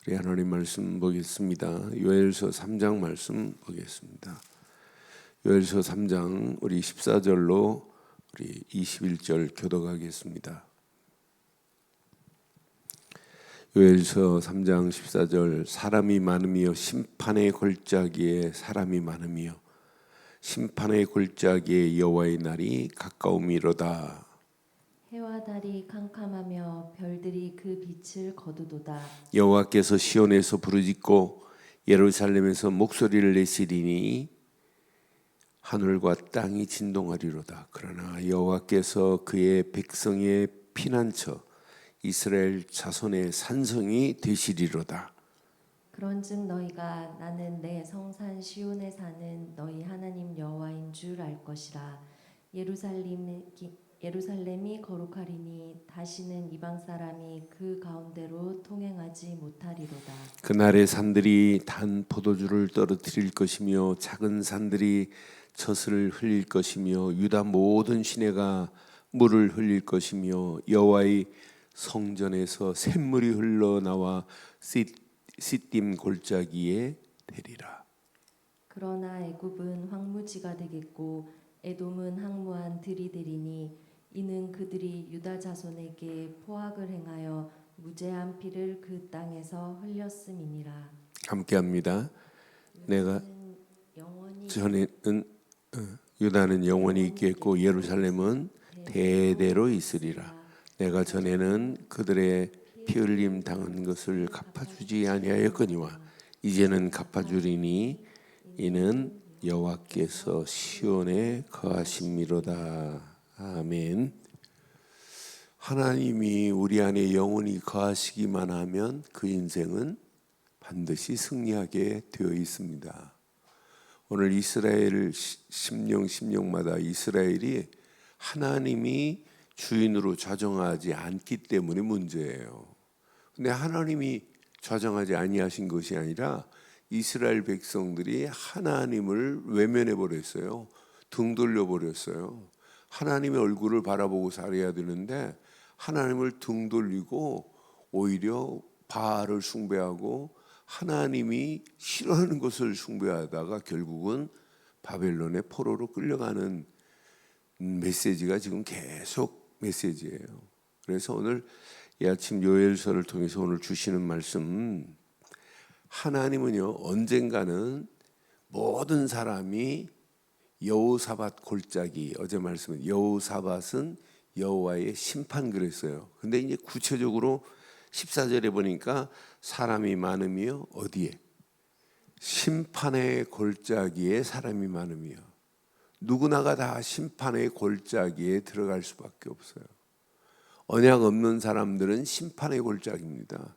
우리 하나님 말씀 보겠습니다. 요엘서 3장 말씀 보겠습니다. 요엘서 3장 우리 14절로 우리 21절 교독하겠습니다. 요엘서 3장 14절 사람이 많으며 심판의 골짜기에 사람이 많으며 심판의 골짜기에 여호와의 날이 가까움이로다. 해와 달이 캄캄하며 별들이 그 빛을 거두도다. 여호와께서 시온에서 부르짖고 예루살렘에서 목소리를 내시리니 하늘과 땅이 진동하리로다. 그러나 여호와께서 그의 백성의 피난처 이스라엘 자손의 산성이 되시리로다. 그런즉 너희가 나는 내 성산 시온에 사는 너희 하나님 여호와인 줄 알 것이라. 예루살렘이 거룩하리니 다시는 이방 사람이 그 가운데로 통행하지 못하리로다. 그날의 산들이 단 포도주를 떨어뜨릴 것이며 작은 산들이 젖을 흘릴 것이며 유다 모든 시내가 물을 흘릴 것이며 여호와의 성전에서 샘물이 흘러나와 시딤 골짜기에 되리라. 그러나 애굽은 황무지가 되겠고 에돔은 항무한 들이 되리니 이는 그들이 유다 자손에게 포악을 행하여 무죄한 피를 그 땅에서 흘렸음이니라. 함께합니다. 내가 영원히 전에는 유다는 영원히 있겠고 예루살렘은 대대로 있으리라. 내가 전에는 그들의 피 흘림 당한 것을 갚아주지 아니하였거니와 이제는 갚아주리니 이는 여호와께서 시온에 거하심이로다. 아멘. 하나님이 우리 안에 영원히 거하시기만 하면 그 인생은 반드시 승리하게 되어 있습니다. 오늘 이스라엘 심령마다 이스라엘이 하나님이 주인으로 좌정하지 않기 때문에 문제예요. 근데 하나님이 좌정하지 아니하신 것이 아니라 이스라엘 백성들이 하나님을 외면해 버렸어요. 등 돌려 버렸어요. 하나님의 얼굴을 바라보고 살아야 되는데 하나님을 등 돌리고 오히려 바알을 숭배하고 하나님이 싫어하는 것을 숭배하다가 결국은 바벨론의 포로로 끌려가는 메시지가 지금 계속 메시지예요. 그래서 오늘 이 아침 요엘서를 통해서 오늘 주시는 말씀, 하나님은요 언젠가는 모든 사람이 여호사밧 골짜기, 어제 말씀은 여호사밧은 여호와의 심판 그랬어요. 근데 이제 구체적으로 14절에 보니까 사람이 많으며 어디에? 심판의 골짜기에 사람이 많으며, 누구나가 다 심판의 골짜기에 들어갈 수밖에 없어요. 언약 없는 사람들은 심판의 골짜기입니다.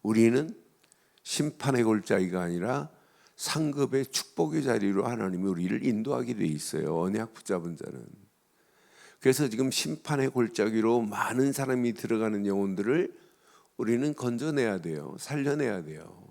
우리는 심판의 골짜기가 아니라 상급의 축복의 자리로 하나님이 우리를 인도하게 돼 있어요. 언약 붙잡은 자는. 그래서 지금 심판의 골짜기로 많은 사람이 들어가는 영혼들을 우리는 건져내야 돼요. 살려내야 돼요.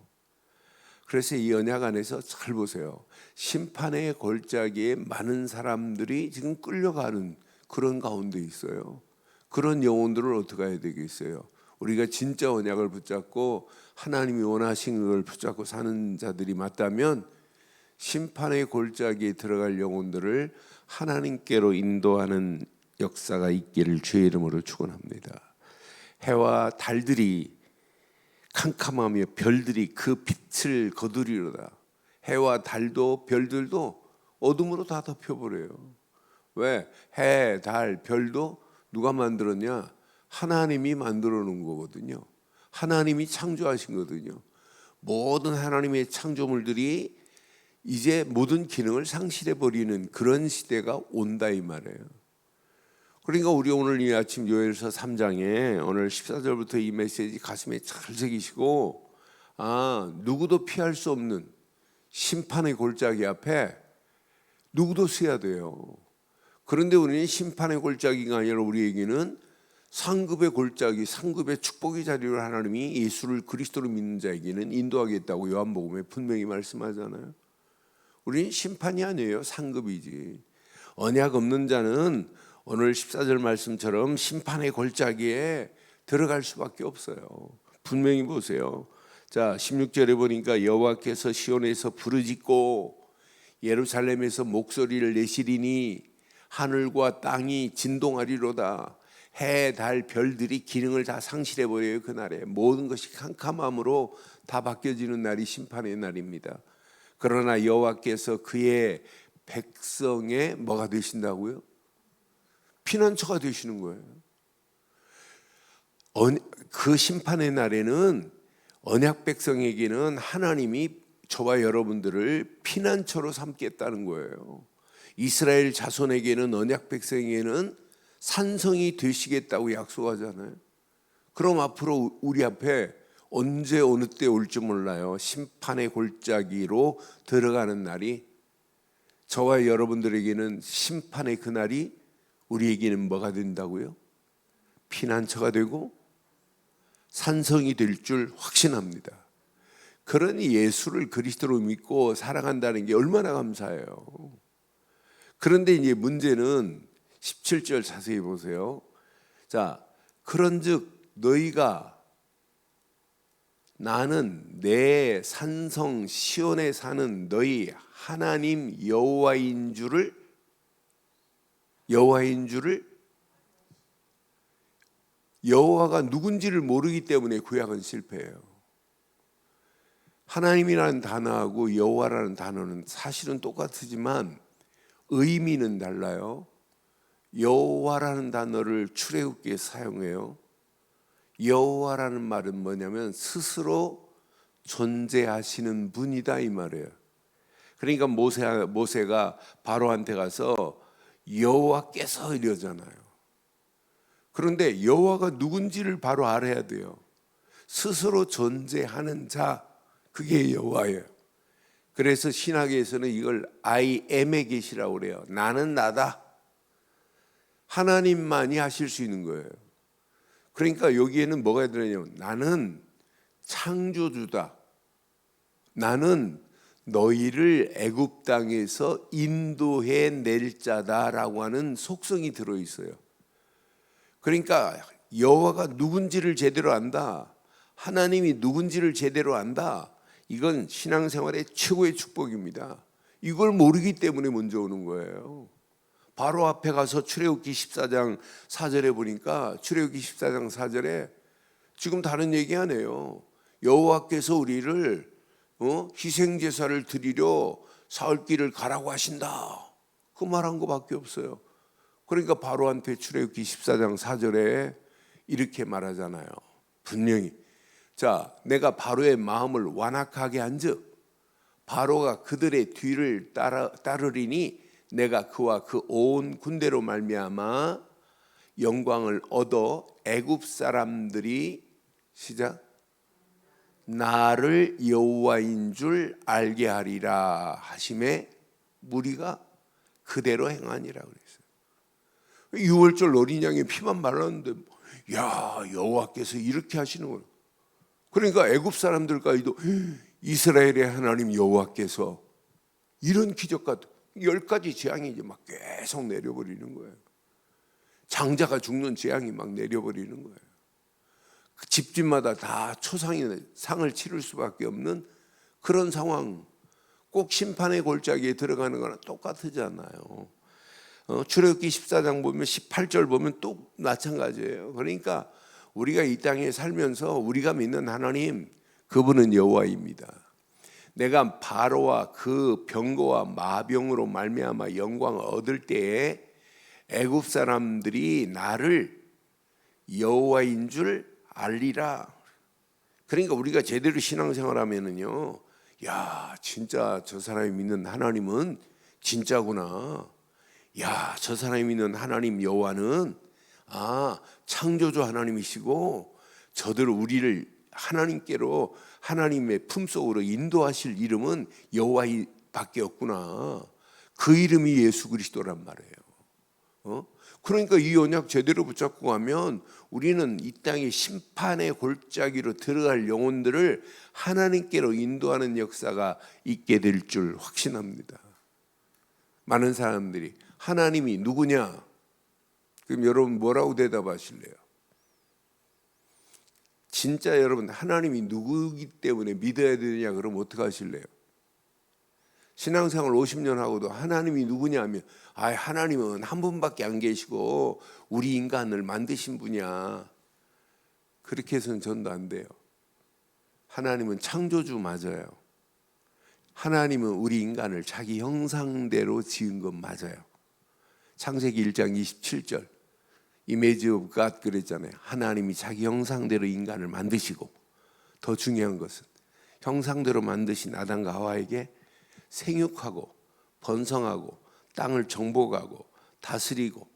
그래서 이 언약 안에서 잘 보세요. 심판의 골짜기에 많은 사람들이 지금 끌려가는 그런 가운데 있어요. 그런 영혼들을 어떻게 해야 되겠어요? 우리가 진짜 언약을 붙잡고 하나님이 원하시는 걸 붙잡고 사는 자들이 맞다면 심판의 골짜기에 들어갈 영혼들을 하나님께로 인도하는 역사가 있기를 주의 이름으로 축원합니다. 해와 달들이 캄캄하며 별들이 그 빛을 거두리로다. 해와 달도 별들도 어둠으로 다 덮여버려요. 왜? 해, 달, 별도 누가 만들었냐? 하나님이 만들어 놓은 거거든요. 하나님이 창조하신 거거든요. 모든 하나님의 창조물들이 이제 모든 기능을 상실해 버리는 그런 시대가 온다 이 말이에요. 그러니까 우리 오늘 이 아침 요엘서 3장에 오늘 14절부터 이 메시지 가슴에 잘 새기시고, 누구도 피할 수 없는 심판의 골짜기 앞에 누구도 서야 돼요. 그런데 우리는 심판의 골짜기가 아니라 우리에게는 상급의 골짜기, 상급의 축복의 자리로 하나님이 예수를 그리스도로 믿는 자에게는 인도하겠다고 요한복음에 분명히 말씀하잖아요. 우리는 심판이 아니에요. 상급이지. 언약 없는 자는 오늘 14절 말씀처럼 심판의 골짜기에 들어갈 수밖에 없어요. 분명히 보세요. 자, 16절에 보니까 여호와께서 시온에서 부르짖고 예루살렘에서 목소리를 내시리니 하늘과 땅이 진동하리로다. 해, 달, 별들이 기능을 다 상실해 버려요. 그날에 모든 것이 캄캄함으로 다 바뀌어지는 날이 심판의 날입니다. 그러나 여호와께서 그의 백성의 뭐가 되신다고요? 피난처가 되시는 거예요. 그 심판의 날에는 언약 백성에게는 하나님이 저와 여러분들을 피난처로 삼겠다는 거예요. 이스라엘 자손에게는, 언약 백성에게는 산성이 되시겠다고 약속하잖아요. 그럼 앞으로 우리 앞에 언제 어느 때 올지 몰라요. 심판의 골짜기로 들어가는 날이, 저와 여러분들에게는 심판의 그날이 우리에게는 뭐가 된다고요? 피난처가 되고 산성이 될 줄 확신합니다. 그러니 예수를 그리스도로 믿고 살아간다는 게 얼마나 감사해요. 그런데 이제 문제는 17절 자세히 보세요. 자, 그런즉 너희가 나는 내 산성 시온에 사는 너희 하나님 여호와인 줄을 여호와가 누군지를 모르기 때문에 구약은 실패해요. 하나님이라는 단어하고 여호와라는 단어는 사실은 똑같지만 의미는 달라요. 여호와라는 단어를 출애굽기에 사용해요. 여호와라는 말은 뭐냐면 스스로 존재하시는 분이다 이 말이에요. 그러니까 모세가 바로한테 가서 여호와께서 이러잖아요. 그런데 여호와가 누군지를 바로 알아야 돼요. 스스로 존재하는 자, 그게 여호와예요. 그래서 신학에서는 이걸 I am의 계시라고 그래요. 나는 나다. 하나님만이 하실 수 있는 거예요. 그러니까 여기에는 뭐가 들어있냐면 나는 창조주다. 나는 너희를 애굽 땅에서 인도해 낼 자다라고 하는 속성이 들어있어요. 그러니까 여호와가 누군지를 제대로 안다. 하나님이 누군지를 제대로 안다. 이건 신앙생활의 최고의 축복입니다. 이걸 모르기 때문에 먼저 오는 거예요. 바로 앞에 가서 출애굽기 14장 4절에 보니까 출애굽기 14장 4절에 지금 다른 얘기 안 해요. 여호와께서 우리를 희생제사를 드리려 사흘길을 가라고 하신다. 그 말한 거밖에 없어요. 그러니까 바로한테 출애굽기 14장 4절에 이렇게 말하잖아요. 분명히 자, 내가 바로의 마음을 완악하게 한즉 바로가 그들의 뒤를 따르리니 내가 그와 그 온 군대로 말미암아 영광을 얻어 애굽 사람들이 시작 나를 여호와인 줄 알게 하리라 하심에 무리가 그대로 행하니라 그랬어요. 6월절 어린 양의 피만 발랐는데 야 여호와께서 이렇게 하시는구나. 그러니까 애굽 사람들까지도 이스라엘의 하나님 여호와께서 이런 기적과 10가지 재앙이 이제 막 계속 내려버리는 거예요. 장자가 죽는 재앙이 막 내려버리는 거예요. 그 집집마다 다 초상의 상을 치를 수밖에 없는 그런 상황. 꼭 심판의 골짜기에 들어가는 거랑 똑같으잖아요. 출애굽기 14장 보면 18절 보면 또 마찬가지예요. 그러니까 우리가 이 땅에 살면서 우리가 믿는 하나님 그분은 여호와입니다. 내가 바로와 그 병거와 마병으로 말미암아 영광을 얻을 때에 애굽 사람들이 나를 여호와인 줄 알리라. 그러니까 우리가 제대로 신앙생활하면은요, 야 진짜 저 사람이 믿는 하나님은 진짜구나. 야 저 사람이 믿는 하나님 여호와는 창조주 하나님이시고 저들 우리를 하나님께로 하나님의 품속으로 인도하실 이름은 여호와밖에 없구나. 그 이름이 예수 그리스도란 말이에요. 그러니까 이 언약 제대로 붙잡고 가면 우리는 이 땅의 심판의 골짜기로 들어갈 영혼들을 하나님께로 인도하는 역사가 있게 될 줄 확신합니다. 많은 사람들이 하나님이 누구냐? 그럼 여러분 뭐라고 대답하실래요? 진짜 여러분 하나님이 누구이기 때문에 믿어야 되느냐 그러면 어떻게 하실래요? 신앙생활 50년 하고도 하나님이 누구냐 하면 하나님은 한 분밖에 안 계시고 우리 인간을 만드신 분이야. 그렇게 해서는 전도 안 돼요. 하나님은 창조주 맞아요. 하나님은 우리 인간을 자기 형상대로 지은 건 맞아요. 창세기 1장 27절 Image of God 그랬잖아요. 하나님이 자기 형상대로 인간을 만드시고 더 중요한 것은 형상대로 만드신 아담과 하와에게 생육하고 번성하고 땅을 정복하고 다스리고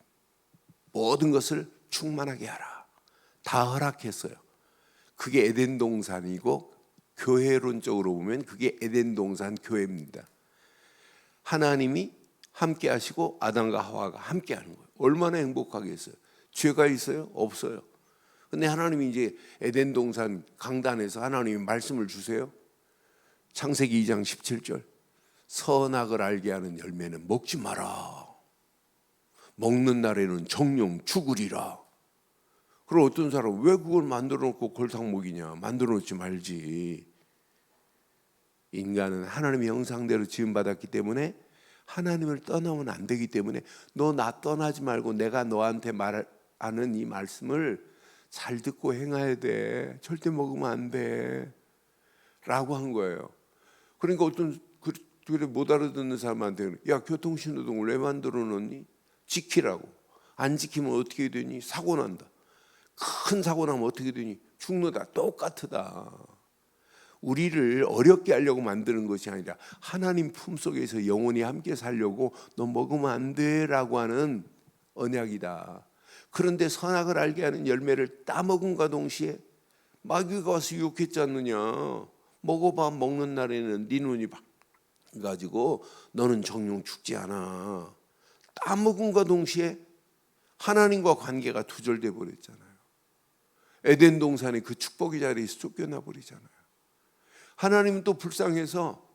모든 것을 충만하게 하라. 다 허락했어요. 그게 에덴 동산이고 교회론적으로 보면 그게 에덴 동산 교회입니다. 하나님이 함께 하시고 아담과 하와가 함께 하는 거예요. 얼마나 행복하겠어요. 죄가 있어요? 없어요. 근데 하나님이 이제 에덴 동산 강단에서 하나님이 말씀을 주세요. 창세기 2장 17절 선악을 알게 하는 열매는 먹지 마라. 먹는 날에는 정령 죽으리라. 그럼 어떤 사람은 왜 그걸 만들어 놓고 골탕 먹이냐. 만들어 놓지 말지. 인간은 하나님의 형상대로 지음받았기 때문에 하나님을 떠나면 안 되기 때문에 너 나 떠나지 말고 내가 너한테 말하는 이 말씀을 잘 듣고 행해야 돼. 절대 먹으면 안 돼. 라고 한 거예요. 그러니까 어떤 그래 못 알아듣는 사람한테는 야 교통신호등을 왜 만들어 놓니? 지키라고. 안 지키면 어떻게 되니? 사고 난다. 큰 사고 나면 어떻게 되니? 죽는다. 똑같다. 우리를 어렵게 하려고 만드는 것이 아니라 하나님 품속에서 영원히 함께 살려고 너 먹으면 안 돼라고 하는 언약이다. 그런데 선악을 알게 하는 열매를 따먹음과 동시에 마귀가 와서 유혹했지 않느냐. 먹어봐. 먹는 날에는 네 눈이 가지고 너는 정령 죽지 않아. 따먹음과 동시에 하나님과 관계가 두절돼 버렸잖아요. 에덴 동산의 그 축복의 자리에서 쫓겨나 버리잖아요. 하나님은 또 불쌍해서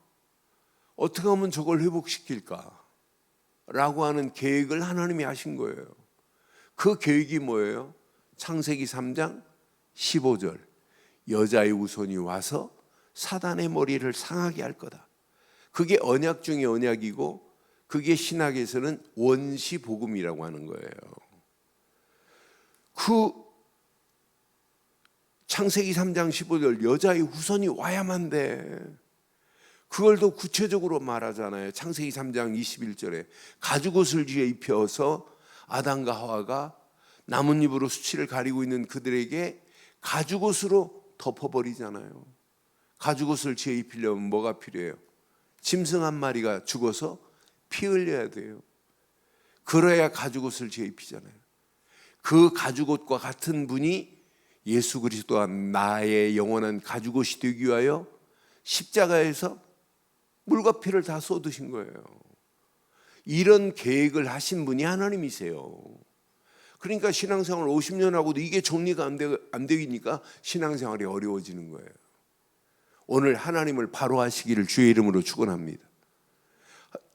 어떻게 하면 저걸 회복시킬까? 라고 하는 계획을 하나님이 하신 거예요. 그 계획이 뭐예요? 창세기 3장 15절 여자의 후손이 와서 사단의 머리를 상하게 할 거다. 그게 언약 중에 언약이고 그게 신학에서는 원시복음이라고 하는 거예요. 그 창세기 3장 15절 여자의 후손이 와야만 돼. 그걸 더 구체적으로 말하잖아요. 창세기 3장 21절에 가죽옷을 지어 입혀서 아담과 하와가 나뭇잎으로 수치를 가리고 있는 그들에게 가죽옷으로 덮어버리잖아요. 가죽옷을 지어 입히려면 뭐가 필요해요? 짐승 한 마리가 죽어서 피 흘려야 돼요. 그래야 가죽옷을 지어 입히잖아요. 그 가죽옷과 같은 분이 예수 그리스도와 나의 영원한 가죽옷이 되기 위하여 십자가에서 물과 피를 다 쏟으신 거예요. 이런 계획을 하신 분이 하나님이세요. 그러니까 신앙생활 50년 하고도 이게 정리가 안 되니까 신앙생활이 어려워지는 거예요. 오늘 하나님을 바로 하시기를 주의 이름으로 축원합니다.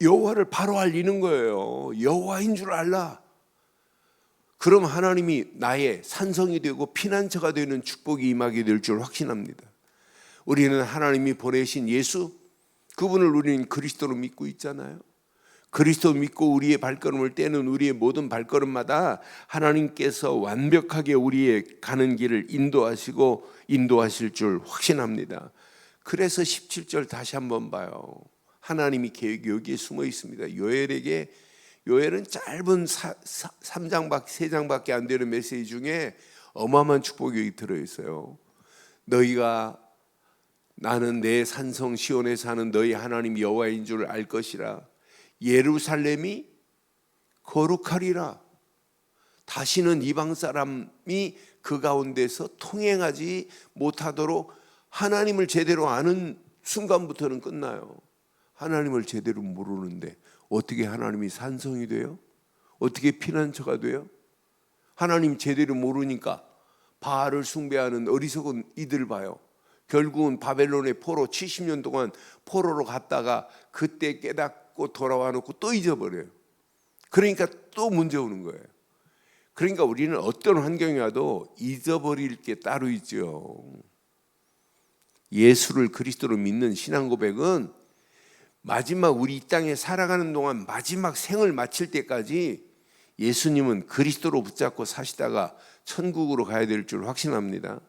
여호와를 바로 알리는 거예요. 여호와인 줄 알라. 그럼 하나님이 나의 산성이 되고 피난처가 되는 축복이 임하게 될 줄 확신합니다. 우리는 하나님이 보내신 예수, 그분을 우리는 그리스도로 믿고 있잖아요. 그리스도 믿고 우리의 발걸음을 떼는 우리의 모든 발걸음마다 하나님께서 완벽하게 우리의 가는 길을 인도하시고 인도하실 줄 확신합니다. 그래서 17절 다시 한번 봐요. 하나님이 계획이 여기에 숨어 있습니다. 요엘은 짧은 3장밖에 안 되는 메시지 중에 어마어마한 축복이 여기 들어있어요. 너희가 나는 내 산성 시온에 사는 너희 하나님 여호와인 줄 알 것이라. 예루살렘이 거룩하리라. 다시는 이방 사람이 그 가운데서 통행하지 못하도록 하나님을 제대로 아는 순간부터는 끝나요. 하나님을 제대로 모르는데 어떻게 하나님이 산성이 돼요? 어떻게 피난처가 돼요? 하나님 제대로 모르니까 바알을 숭배하는 어리석은 이들 봐요. 결국은 바벨론의 포로 70년 동안 포로로 갔다가 그때 깨닫고 돌아와 놓고 또 잊어버려요. 그러니까 또 문제 오는 거예요. 그러니까 우리는 어떤 환경이 와도 잊어버릴 게 따로 있죠. 예수를 그리스도로 믿는 신앙 고백은 마지막 우리 이 땅에 살아가는 동안 마지막 생을 마칠 때까지 예수님은 그리스도로 붙잡고 사시다가 천국으로 가야 될 줄 확신합니다.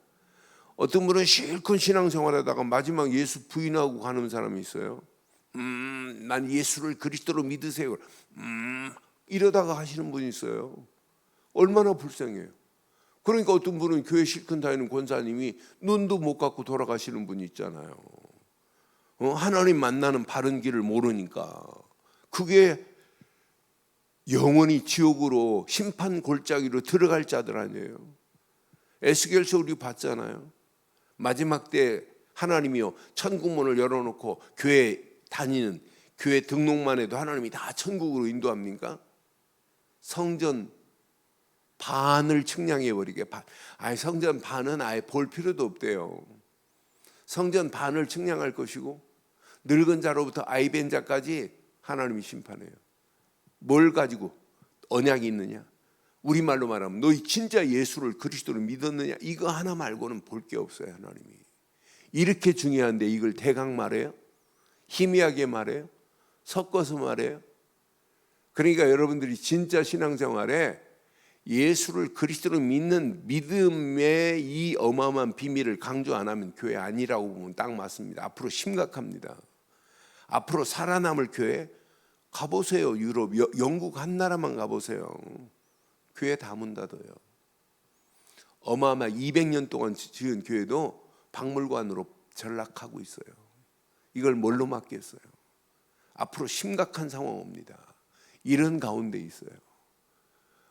어떤 분은 실컷 신앙생활하다가 마지막 예수 부인하고 가는 사람이 있어요. 난 예수를 그리스도로 믿으세요. 이러다가 하시는 분이 있어요. 얼마나 불쌍해요. 그러니까 어떤 분은 교회 실컷 다니는 권사님이 눈도 못 감고 돌아가시는 분이 있잖아요. 하나님 만나는 바른 길을 모르니까. 그게 영원히 지옥으로 심판 골짜기로 들어갈 자들 아니에요. 에스겔서 우리 봤잖아요. 마지막 때 하나님이요 천국문을 열어놓고 교회 다니는 교회 등록만 해도 하나님이 다 천국으로 인도합니까? 성전 반을 측량해 버리게. 성전 반은 아예 볼 필요도 없대요. 성전 반을 측량할 것이고 늙은 자로부터 아이벤 자까지 하나님이 심판해요. 뭘 가지고 언약이 있느냐? 우리말로 말하면 너희 진짜 예수를 그리스도로 믿었느냐? 이거 하나 말고는 볼 게 없어요. 하나님이 이렇게 중요한데 이걸 대강 말해요? 희미하게 말해요? 섞어서 말해요? 그러니까 여러분들이 진짜 신앙생활에 예수를 그리스도로 믿는 믿음의 이 어마어마한 비밀을 강조 안 하면 교회 아니라고 보면 딱 맞습니다. 앞으로 심각합니다. 앞으로 살아남을 교회 가보세요. 유럽, 영국 한 나라만 가보세요. 교회 다 문 닫아요. 어마어마 200년 동안 지은 교회도 박물관으로 전락하고 있어요. 이걸 뭘로 막겠어요? 앞으로 심각한 상황 옵니다. 이런 가운데 있어요.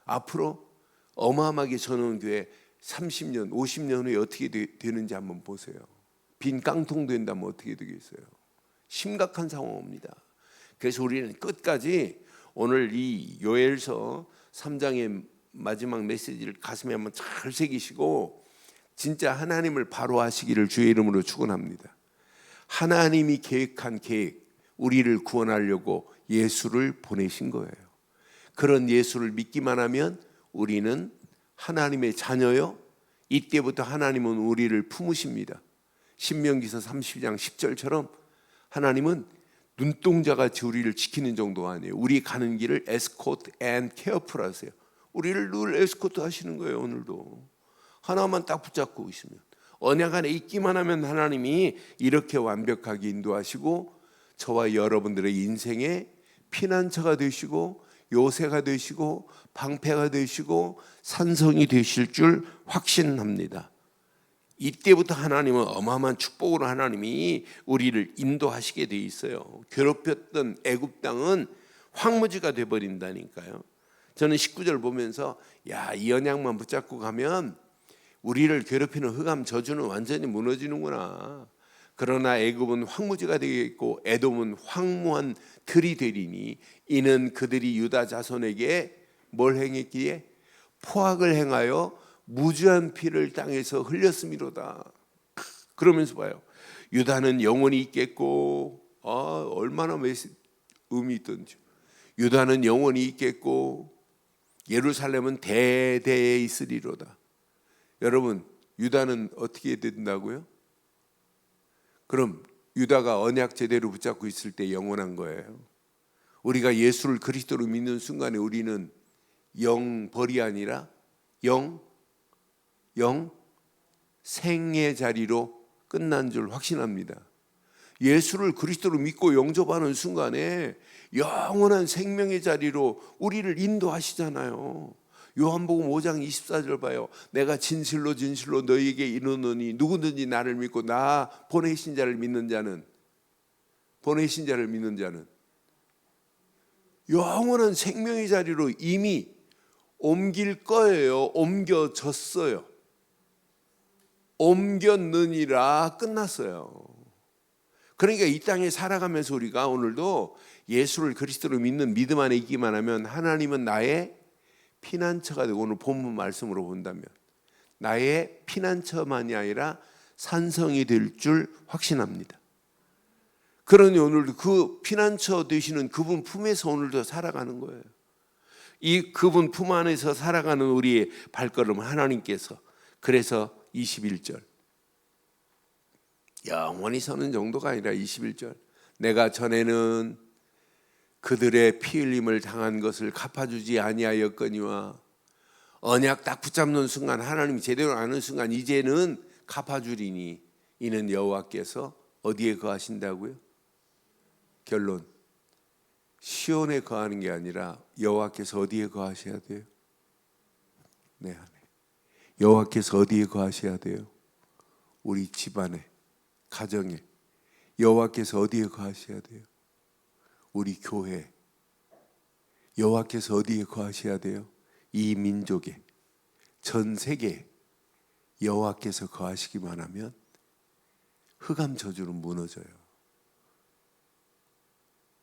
앞으로 어마어마하게 저는 교회 30년, 50년 후에 어떻게 되는지 한번 보세요. 빈 깡통 된다면 어떻게 되겠어요? 심각한 상황 옵니다. 그래서 우리는 끝까지 오늘 이 요엘서 3장의 마지막 메시지를 가슴에 한번 잘 새기시고 진짜 하나님을 바로 하시기를 주의 이름으로 축원합니다. 하나님이 계획한 계획, 우리를 구원하려고 예수를 보내신 거예요. 그런 예수를 믿기만 하면 우리는 하나님의 자녀요. 이때부터 하나님은 우리를 품으십니다. 신명기서 32장 10절처럼 하나님은 눈동자같이 우리를 지키는 정도가 아니에요. 우리 가는 길을 에스코트 앤 케어풀 하세요. 우리를 늘 에스코트 하시는 거예요. 오늘도 하나만 딱 붙잡고 있으면, 언약 안에 있기만 하면 하나님이 이렇게 완벽하게 인도하시고 저와 여러분들의 인생의 피난처가 되시고 요새가 되시고 방패가 되시고 산성이 되실 줄 확신합니다. 이때부터 하나님은 어마어마한 축복으로 하나님이 우리를 인도하시게 돼 있어요. 괴롭혔던 애굽 땅은 황무지가 돼버린다니까요. 저는 19절 보면서 이 언약만 붙잡고 가면 우리를 괴롭히는 흑암 저주는 완전히 무너지는구나. 그러나 애굽은 황무지가 되겠고 에돔은 황무한 들이 되리니 이는 그들이 유다 자손에게 뭘 행했기에 포악을 행하여 무주한 피를 땅에서 흘렸음이로다. 그러면서 봐요. 유다는 영원히 있겠고 얼마나 의미 있던지. 유다는 영원히 있겠고 예루살렘은 대대에 있으리로다. 여러분, 유다는 어떻게 된다고요? 그럼 유다가 언약 제대로 붙잡고 있을 때 영원한 거예요. 우리가 예수를 그리스도로 믿는 순간에 우리는 영벌이 아니라 생의 자리로 끝난 줄 확신합니다. 예수를 그리스도로 믿고 영접하는 순간에 영원한 생명의 자리로 우리를 인도하시잖아요. 요한복음 5장 24절 봐요. 내가 진실로 진실로 너희에게 이르노니 누구든지 나를 믿고 나 보내신 자를 믿는 자는 영원한 생명의 자리로 이미 옮길 거예요. 옮겨졌어요. 옮겼느니라 끝났어요. 그러니까 이 땅에 살아가면서 우리가 오늘도 예수를 그리스도로 믿는 믿음 안에 있기만 하면 하나님은 나의 피난처가 되고, 오늘 본문 말씀으로 본다면 나의 피난처만이 아니라 산성이 될 줄 확신합니다. 그러니 오늘도 그 피난처 되시는 그분 품에서 오늘도 살아가는 거예요. 이 그분 품 안에서 살아가는 우리의 발걸음을 하나님께서, 그래서 21절 영원히 서는 정도가 아니라 21절, 내가 전에는 그들의 피 흘림을 당한 것을 갚아주지 아니하였거니와, 언약 딱 붙잡는 순간, 하나님이 제대로 아는 순간 이제는 갚아주리니 이는 여호와께서 어디에 거하신다고요? 결론, 시온에 거하는 게 아니라 여호와께서 어디에 거하셔야 돼요? 내 안에. 여호와께서 어디에 거하셔야 돼요? 우리 집안에, 가정에. 여호와께서 어디에 거하셔야 돼요? 우리 교회. 여호와께서 어디에 거하셔야 돼요? 이 민족에, 전 세계에 여호와께서 거하시기만 하면 흑암 저주는 무너져요.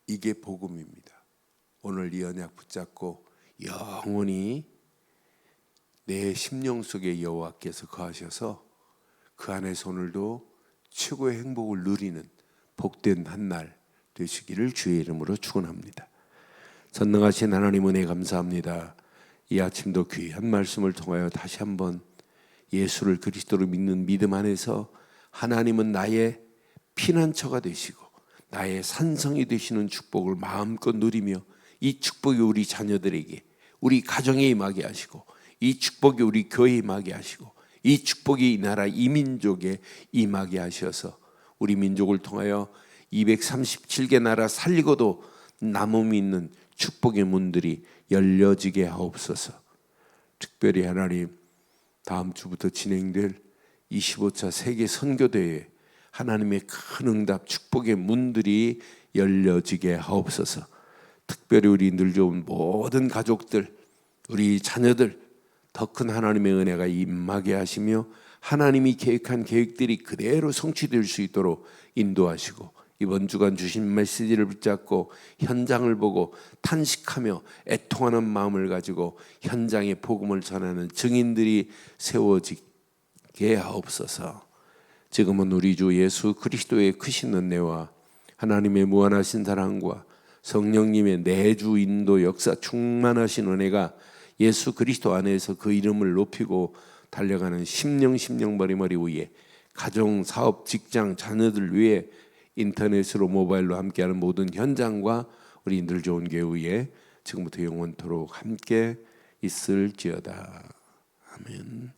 이게 복음입니다. 오늘 이 언약 붙잡고 영원히 내 심령 속에 여호와께서 거하셔서 그 안에서 오늘도 최고의 행복을 누리는 복된 한 날 되시기를 주의 이름으로 축원합니다. 전능하신 하나님 은혜 감사합니다. 이 아침도 귀한 말씀을 통하여 다시 한번 예수를 그리스도로 믿는 믿음 안에서 하나님은 나의 피난처가 되시고 나의 산성이 되시는 축복을 마음껏 누리며, 이 축복이 우리 자녀들에게, 우리 가정에 임하게 하시고, 이 축복이 우리 교회에 임하게 하시고, 이 축복이 이 나라 이 민족에 임하게 하셔서 우리 민족을 통하여 237개 나라 살리고도 남음이 있는 축복의 문들이 열려지게 하옵소서. 특별히 하나님, 다음 주부터 진행될 25차 세계 선교대회에 하나님의 큰 응답 축복의 문들이 열려지게 하옵소서. 특별히 우리 늘 좋은 모든 가족들, 우리 자녀들 더 큰 하나님의 은혜가 임하게 하시며 하나님이 계획한 계획들이 그대로 성취될 수 있도록 인도하시고, 이번 주간 주신 메시지를 붙잡고 현장을 보고 탄식하며 애통하는 마음을 가지고 현장에 복음을 전하는 증인들이 세워지게 하옵소서. 지금은 우리 주 예수 그리스도의 크신 은혜와 하나님의 무한하신 사랑과 성령님의 내주 인도 역사 충만하신 은혜가 예수 그리스도 안에서 그 이름을 높이고 달려가는 심령 머리머리 위에, 가정, 사업, 직장, 자녀들 위해 인터넷으로 모바일로 함께하는 모든 현장과 우리 늘 좋은 교회에 지금부터 영원토록 함께 있을지어다. 아멘.